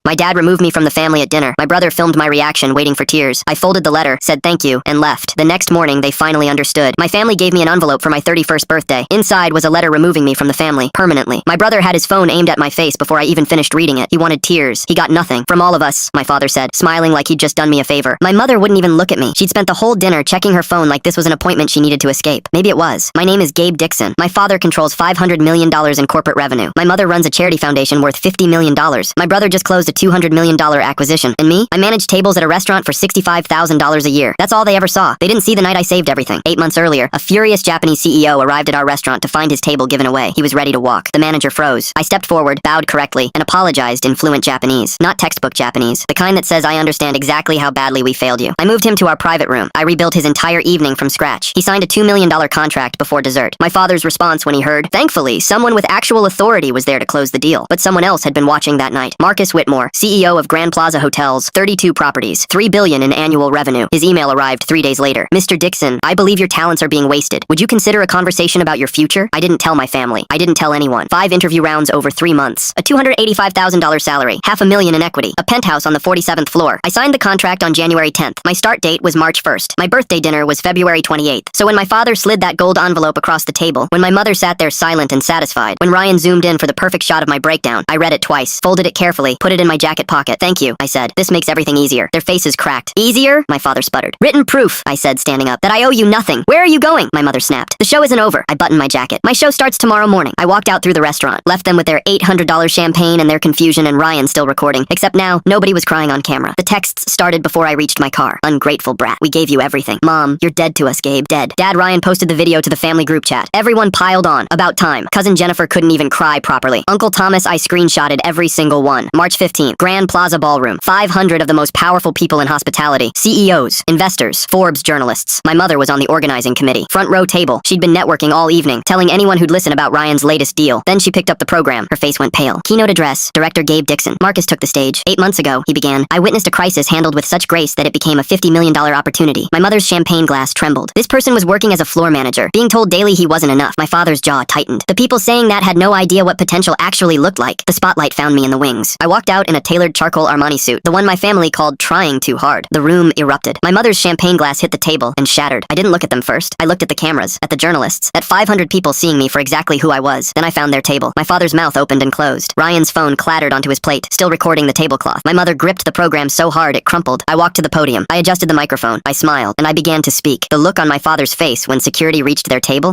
My dad removed me from the family at dinner. My brother filmed my reaction, waiting for tears. I folded the letter, said thank you, and left. The next morning, they finally understood. My family gave me an envelope for my 31st birthday. Inside was a letter removing me from the family, permanently. My brother had his phone aimed at my face before I even finished reading it. He wanted tears. He got nothing. From all of us, my father said, smiling like he'd just done me a favor. My mother wouldn't even look at me. She'd spent the whole dinner checking her phone like this was an appointment she needed to escape. Maybe it was. My name is Gabe Dixon. My father controls $500 million in corporate revenue. My mother runs a charity foundation worth $50 million. My brother just closed a $200 million acquisition. And me? I manage tables at a restaurant for $65,000 a year. That's all they ever saw. They didn't see the night I saved everything. 8 months earlier, a furious Japanese CEO arrived at our restaurant to find his table given away. He was ready to walk. The manager froze. I stepped forward, bowed correctly, and apologized in fluent Japanese. Not textbook Japanese. The kind that says I understand exactly how badly we failed you. I moved him to our private room. I rebuilt his entire evening from scratch. He signed a $2 million contract before dessert. My father's response when he heard, thankfully, someone with actual authority was there to close the deal. But someone else had been watching that night. Marcus Whitmore, CEO of Grand Plaza Hotels, 32 properties, $3 billion in annual revenue. His email arrived 3 days later. Mr. Dixon, I believe your talents are being wasted. Would you consider a conversation about your future? I didn't tell my family. I didn't tell anyone. 5 interview rounds over 3 months. A $285,000 salary. $500,000 in equity. A penthouse on the 47th floor. I signed the contract on January 10th. My start date was March 1st. My birthday dinner was February 28th. So when my father slid that gold envelope across the table, when my mother sat there silent and satisfied, when Ryan zoomed in for the perfect shot of my breakdown, I read it twice, folded it carefully, put it in my jacket pocket. Thank you, I said. This makes everything easier. Their faces cracked. Easier? My father sputtered. Written proof, I said, standing up, that I owe you nothing. Where are you going? My mother snapped. The show isn't over. I buttoned my jacket. My show starts tomorrow morning. I walked out through the restaurant, left them with their $800 champagne and their confusion and Ryan still recording. Except now, nobody was crying on camera. The texts started before I reached my car. Ungrateful brat. We gave you everything. Mom, you're dead to us, Gabe. Dead. Dad Ryan posted the video to the family group chat. Everyone piled on. About time. Cousin Jennifer couldn't even cry properly. Uncle Thomas, I screenshotted every single one. March 15th. Grand Plaza Ballroom. 500 of the most powerful people in hospitality. CEOs, investors, Forbes journalists. My mother was on the organizing committee. Front row table. She'd been networking all evening, telling anyone who'd listen about Ryan's latest deal. Then she picked up the program. Her face went pale. Keynote address. Director Gabe Dixon. Marcus took the stage. 8 months ago, he began. I witnessed a crisis handled with such grace that it became a $50 million opportunity. My mother's champagne glass trembled. This person was working as a floor manager, being told daily he wasn't enough. My father's jaw tightened. The people saying that had no idea what potential actually looked like. The spotlight found me in the wings. I walked out in a tailored charcoal Armani suit, the one my family called trying too hard. The room erupted. My mother's champagne glass hit the table and shattered. I didn't look at them first. I looked at the cameras, at the journalists, at 500 people seeing me for exactly who I was. Then I found their table. My father's mouth opened and closed. Ryan's phone clattered onto his plate, still recording the tablecloth. My mother gripped the program so hard it crumpled. I walked to the podium. I adjusted the microphone. I smiled, and I began to speak. The look on my father's face when security reached their table